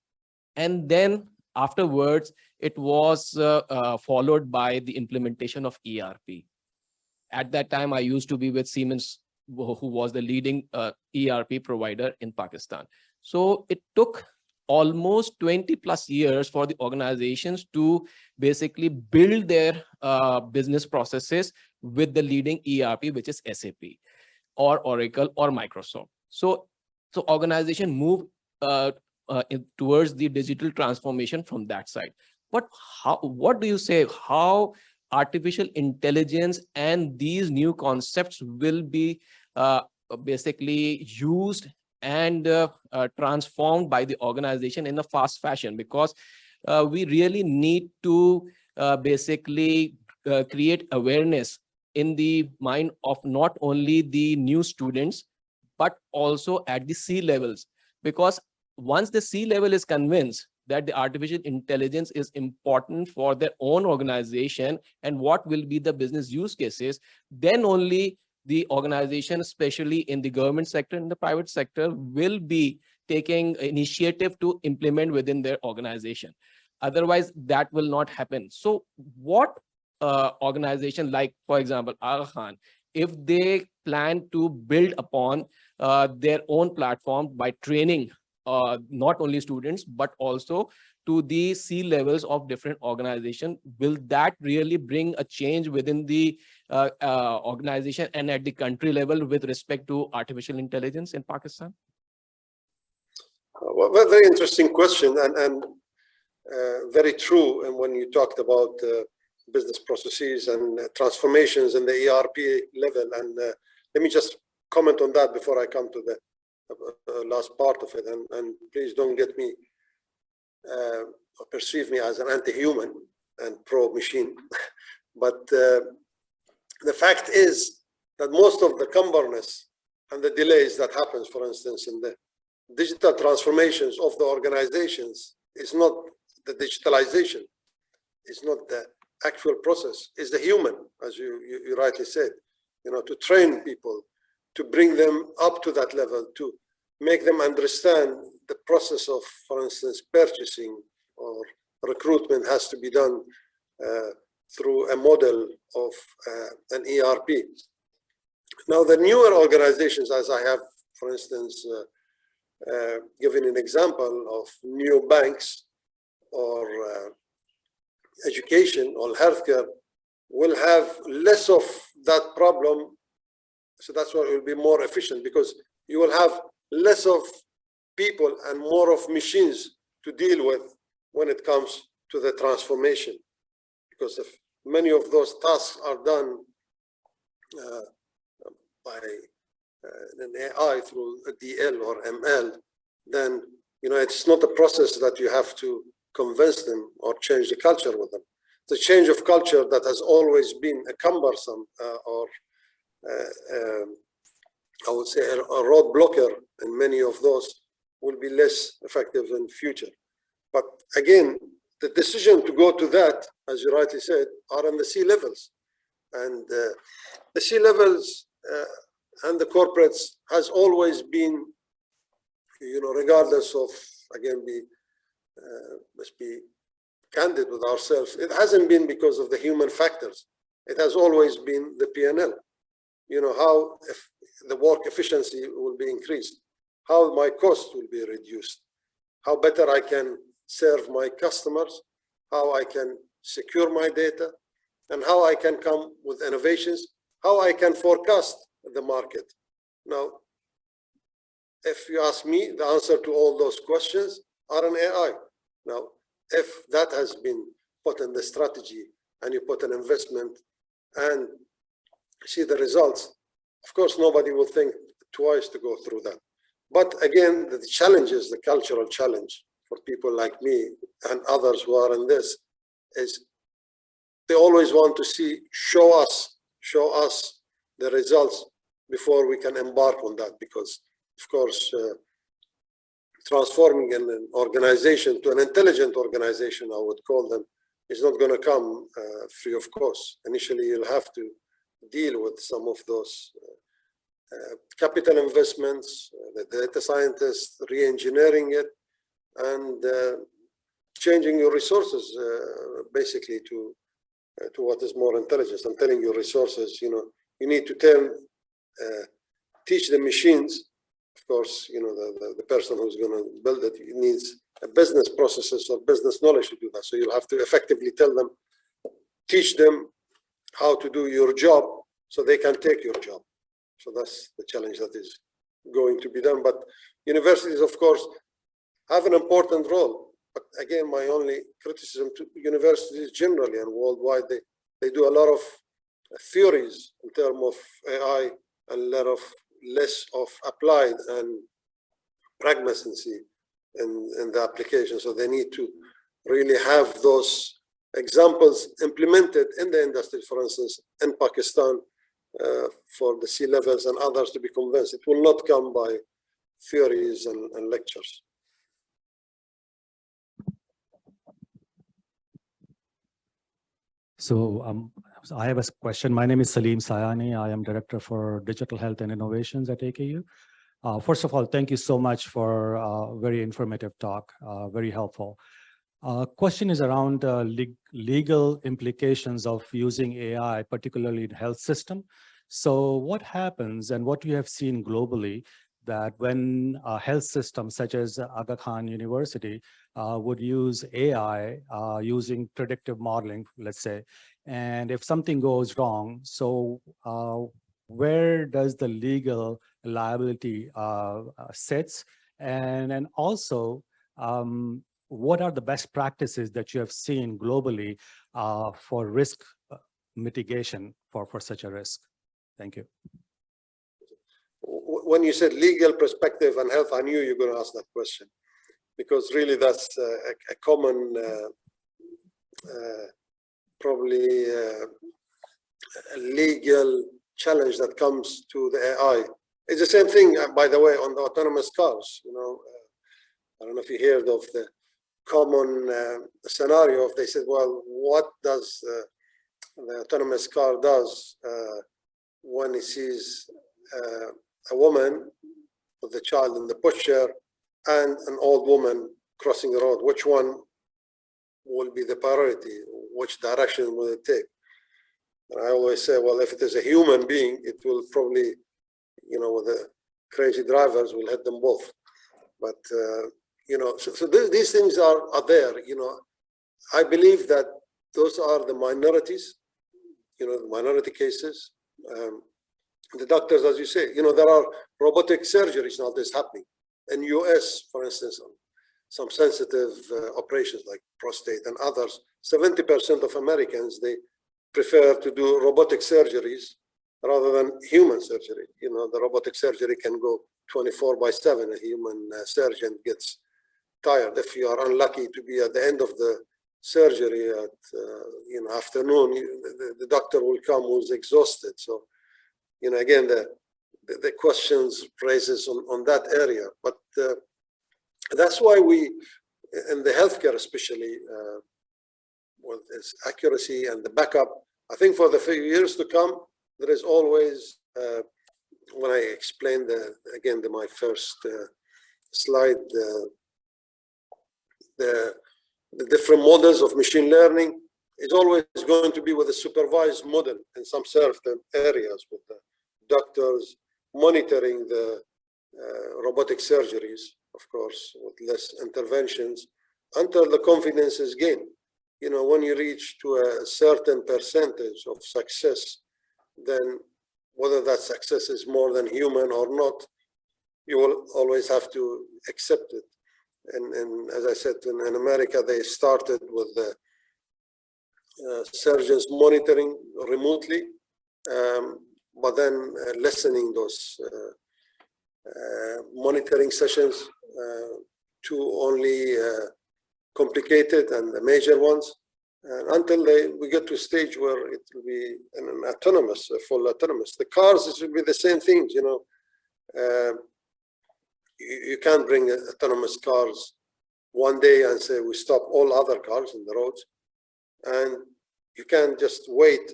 And then afterwards, it was followed by the implementation of ERP. At that time, I used to be with Siemens, who was the leading ERP provider in Pakistan. So it took almost 20 plus years for the organizations to basically build their business processes with the leading ERP, which is SAP or Oracle or Microsoft. So organization move towards the digital transformation from that side. But what do you say, how artificial intelligence and these new concepts will be basically used and transformed by the organization in a fast fashion? Because we really need to basically create awareness in the mind of not only the new students, but also at the C levels. Because once the C level is convinced that the artificial intelligence is important for their own organization and what will be the business use cases, then only the organization, especially in the government sector and the private sector, will be taking initiative to implement within their organization. Otherwise, that will not happen. So what organization like, for example, Aga Khan, if they plan to build upon their own platform by training not only students, but also to the C levels of different organizations, will that really bring a change within the organization and at the country level with respect to artificial intelligence in Pakistan? Well, very interesting question, and very true. And when you talked about business processes and transformations in the ERP level, and let me just comment on that before I come to the last part of it. And please don't get me or perceive me as an anti-human and pro-machine. But the fact is that most of the cumberness and the delays that happens, for instance, in the digital transformations of the organizations is not the digitalization, it's not the actual process, it's the human, as you rightly said, to train people, to bring them up to that level, to make them understand the process of, for instance, purchasing or recruitment has to be done through a model of an ERP. Now, the newer organizations, as I have, for instance, given an example of new banks or education or healthcare, will have less of that problem. So that's why it will be more efficient, because you will have less of people and more of machines to deal with when it comes to the transformation. Because if many of those tasks are done by an AI through a DL or ML, then it's not a process that you have to convince them or change the culture with them. The change of culture that has always been a cumbersome or I would say a roadblocker, and many of those will be less effective in future. But again, the decision to go to that, as you rightly said, are on the C-levels. And the C-levels and the corporates has always been, regardless of, again, must be candid with ourselves, it hasn't been because of the human factors. It has always been the P&L. How if the work efficiency will be increased, how my cost will be reduced, how better I can serve my customers, how I can secure my data, and how I can come with innovations, how I can forecast the market. Now, if you ask me, the answer to all those questions are an AI. Now, if that has been put in the strategy and you put an investment and see the results, of course, nobody will think twice to go through that. But again, the challenge is the cultural challenge for people like me and others who are in this is they always want to see, show us the results before we can embark on that. Because, of course, transforming an organization to an intelligent organization, I would call them, is not going to come free of cost. Initially, you'll have to deal with some of those capital investments, the data scientists, re-engineering it, and changing your resources basically to what is more intelligent. I'm telling you, resources, you need to teach the machines. Of course, the person who's going to build it needs a business processes or business knowledge to do that. So you'll have to effectively teach them how to do your job so they can take your job. So that's the challenge that is going to be done. But universities, of course, have an important role. But again, my only criticism to universities generally and worldwide, they do a lot of theories in terms of AI and a lot of less of applied and pragmacy in the application. So they need to really have those examples implemented in the industry, for instance, in Pakistan, for the C-levels and others to be convinced. It will not come by theories and lectures. So I have a question. My name is Salim Sayani. I am Director for Digital Health and Innovations at AKU. First of all, thank you so much for a very informative talk, very helpful. Question is around legal implications of using AI, particularly in health system. So what happens and what you have seen globally that when a health system such as Aga Khan University would use AI using predictive modeling, let's say, and if something goes wrong, so where does the legal liability sits? And also, what are the best practices that you have seen globally for risk mitigation for such a risk? Thank you. when you said legal perspective and health, I knew you were going to ask that question, because really that's a common, probably a legal challenge that comes to the AI. It's the same thing, by the way, on the autonomous cars. I don't know if you heard of the common scenario. If they said, well, what does the autonomous car does when it sees a woman with a child in the pushchair and an old woman crossing the road? Which one will be the priority? Which direction will it take? And I always say, well, if it is a human being, it will probably, with the crazy drivers, will hit them both. But so these things are there. I believe that those are the minorities, the minority cases. The doctors, as you say, there are robotic surgeries now that's happening. In US, for instance, some sensitive operations like prostate and others, 70% of Americans, they prefer to do robotic surgeries rather than human surgery. The robotic surgery can go 24/7. A human surgeon gets tired. If you are unlucky to be at the end of the surgery at afternoon, the doctor will come who's exhausted. So, again, the questions raises on that area. But that's why we, in the healthcare especially, with its accuracy and the backup, I think for the few years to come, there is always, when I explained, my first slide, the different models of machine learning is always going to be with a supervised model in some certain areas, with the doctors monitoring the robotic surgeries, of course, with less interventions, until the confidence is gained. When you reach to a certain percentage of success, then whether that success is more than human or not, you will always have to accept it. And as I said, in America, they started with the surgeons monitoring remotely, but then lessening those monitoring sessions to only complicated and the major ones, until we get to a stage where it will be an autonomous, full autonomous. The cars, it will be the same things. You can't bring autonomous cars one day and say we stop all other cars on the roads, and you can't just wait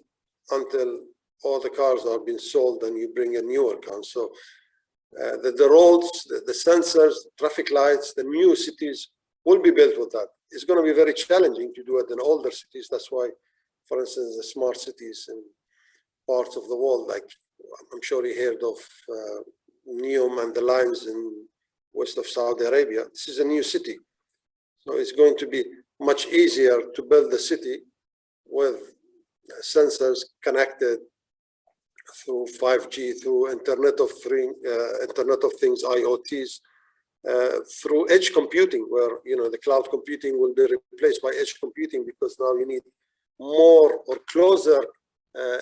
until all the cars are being sold and you bring a newer car. So the roads, the sensors, traffic lights, the new cities will be built with that. It's going to be very challenging to do it in older cities. That's why, for instance, the smart cities in parts of the world, like I'm sure you heard of Neom and the lines in west of Saudi Arabia. This is a new city. So it's going to be much easier to build the city with sensors connected through 5G, through Internet of Things, IoTs, through edge computing, where the cloud computing will be replaced by edge computing, because now you need more or closer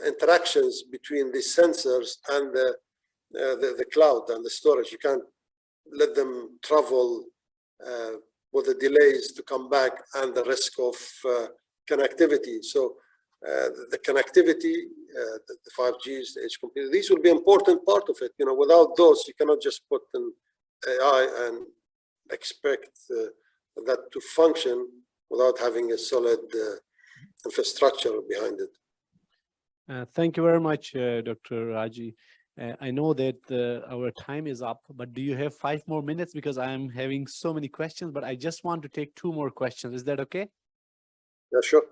interactions between the sensors and the cloud and the storage. You can't let them travel with the delays to come back and the risk of connectivity. So the connectivity, the 5Gs, the edge computing, these will be an important part of it. Without those, you cannot just put an AI and expect that to function without having a solid infrastructure behind it. Thank you very much, Dr. Haji. I know that our time is up, but do you have 5 more minutes? Because I'm having so many questions, but I just want to take 2 more questions. Is that okay? Yeah, sure.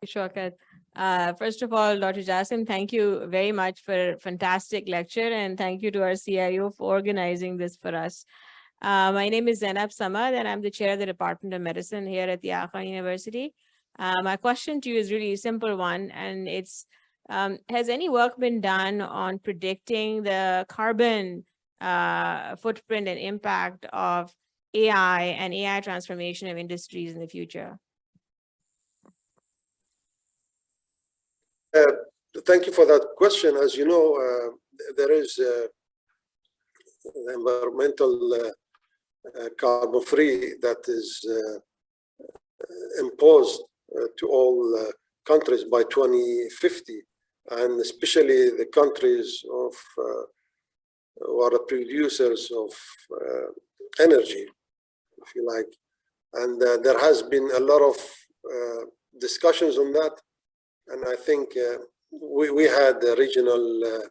Shaukat. First of all, Dr. Jassim, thank you very much for a fantastic lecture, and thank you to our CIO for organizing this for us. My name is Zainab Samad, and I'm the chair of the Department of Medicine here at the Aga Khan University. My question to you is really a simple one, and it's, has any work been done on predicting the carbon footprint and impact of AI and AI transformation of industries in the future? thank you for that question. As you know, there is environmental carbon-free that is imposed to all countries by 2050, and especially the countries of who are the producers of energy, if you like. And there has been a lot of discussions on that. And I think we had a regional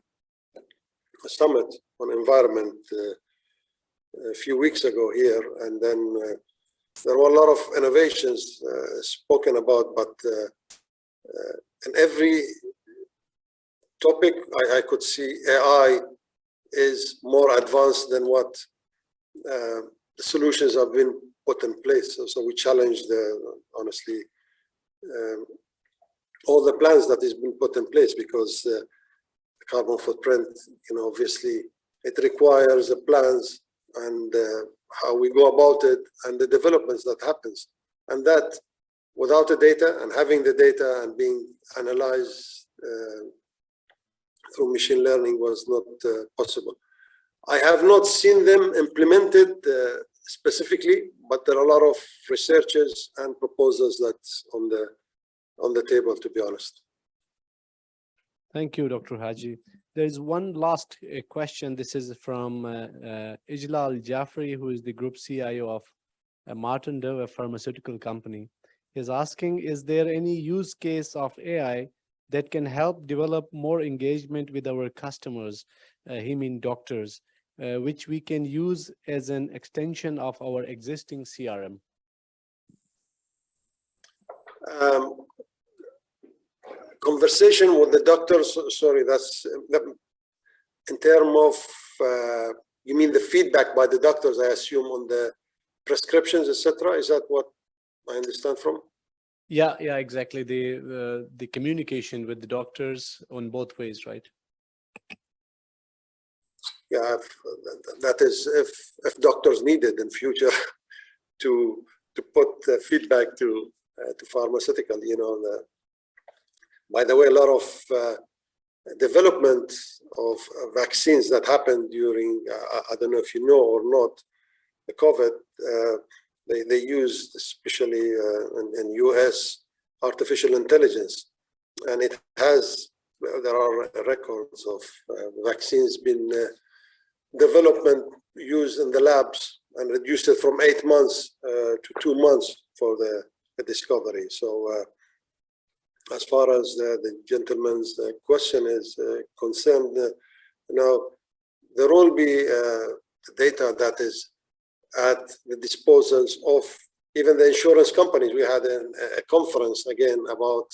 summit on environment a few weeks ago here. And then there were a lot of innovations spoken about, but in every topic, I could see AI is more advanced than what the solutions have been put in place. So we challenged, honestly, all the plans that has been put in place, because the carbon footprint, obviously it requires the plans and how we go about it and the developments that happens. And that without the data and having the data and being analyzed through machine learning was not possible. I have not seen them implemented specifically, but there are a lot of researches and proposals that's on the table, to be honest. Thank you, Dr. Haji. There's one last question. This is from Ijlal Jaffrey, who is the group CIO of Martin Dove, a pharmaceutical company. He's asking, is there any use case of AI that can help develop more engagement with our customers, he means doctors, which we can use as an extension of our existing CRM? Conversation with the doctors, sorry, that's in terms of, you mean the feedback by the doctors, I assume, on the prescriptions, etc. Is that what I understand from? Yeah, exactly. The communication with the doctors on both ways, right? Yeah, that is if doctors needed in future to put feedback to pharmaceutical, by the way, a lot of development of vaccines that happened during, I don't know if you know or not, the COVID, they used, especially in US, artificial intelligence. And there are records of vaccines being development used in the labs and reduced it from 8 months to 2 months for the discovery. So as far as the gentleman's question is concerned, there will be data that is at the disposals of even the insurance companies. We had a conference again about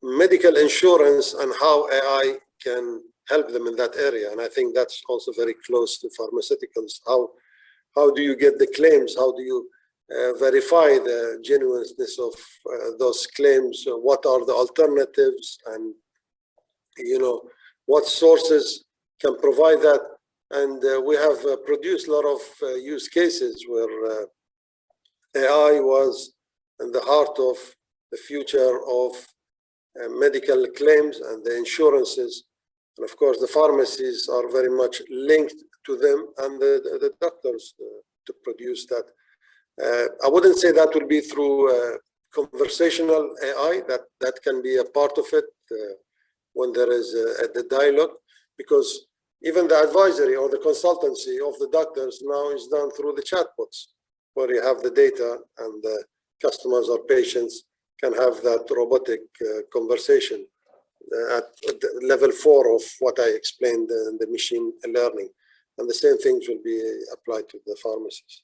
medical insurance and how AI can help them in that area. And I think that's also very close to pharmaceuticals. How do you get the claims? How do you verify the genuineness of those claims? What are the alternatives? And, what sources can provide that? And we have produced a lot of use cases where AI was in the heart of the future of medical claims and the insurances. And of course, the pharmacies are very much linked to them and the doctors to produce that. I wouldn't say that will be through conversational AI, that can be a part of it when there is the dialogue, because even the advisory or the consultancy of the doctors now is done through the chatbots, where you have the data and the customers or patients can have that robotic conversation at level 4 of what I explained in the machine learning. And the same things will be applied to the pharmacies.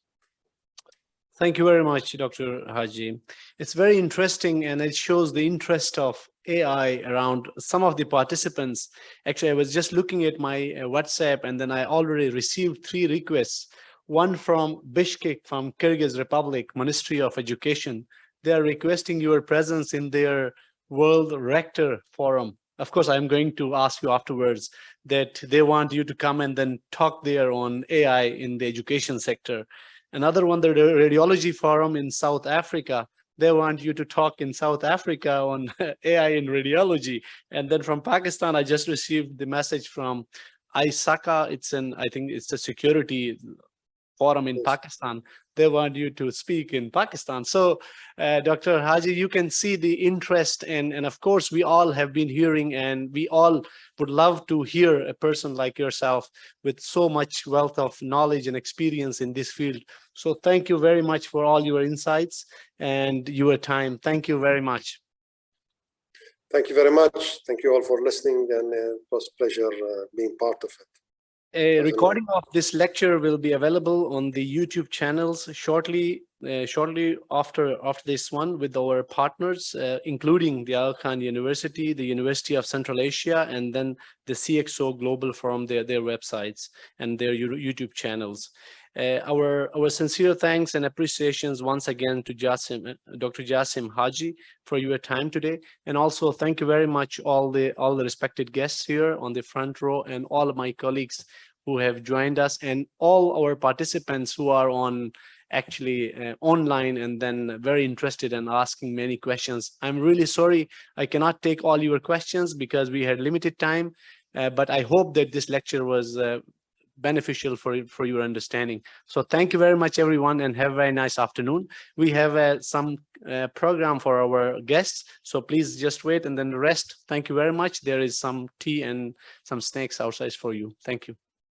Thank you very much, Dr. Haji. It's very interesting, and it shows the interest of AI around some of the participants. Actually, I was just looking at my WhatsApp, and then I already received 3 requests. One from Bishkek, from Kyrgyz Republic, Ministry of Education. They are requesting your presence in their World Rector Forum. Of course, I'm going to ask you afterwards that they want you to come and then talk there on AI in the education sector. Another one, the Radiology Forum in South Africa. they want you to talk in South Africa on AI in radiology. And then from Pakistan, I just received the message from ISACA. I think it's a security forum in Yes. Pakistan. They want you to speak in Pakistan. So, Dr. Haji, you can see the interest, and of course, we all have been hearing, and we all would love to hear a person like yourself with so much wealth of knowledge and experience in this field. So, thank you very much for all your insights and your time. Thank you very much. Thank you very much. Thank you all for listening, and it was a pleasure being part of it. A Pleasure. recording of this lecture will be available on the YouTube channels shortly after this one, with our partners, including the Aga Khan University, the University of Central Asia, and then the CXO Global from their websites and their YouTube channels. Our sincere thanks and appreciations once again to Dr. Jassim Haji for your time today, and also thank you very much all the respected guests here on the front row, and all of my colleagues who have joined us, and all our participants who are on actually online and then very interested and asking many questions. I'm really sorry I cannot take all your questions because we had limited time, but I hope that this lecture was beneficial for your understanding. So thank you very much, everyone, and have a very nice afternoon. We have some program for our guests, so please just wait, and then the rest, thank you very much. There is some tea and some snacks outside for you. Thank you.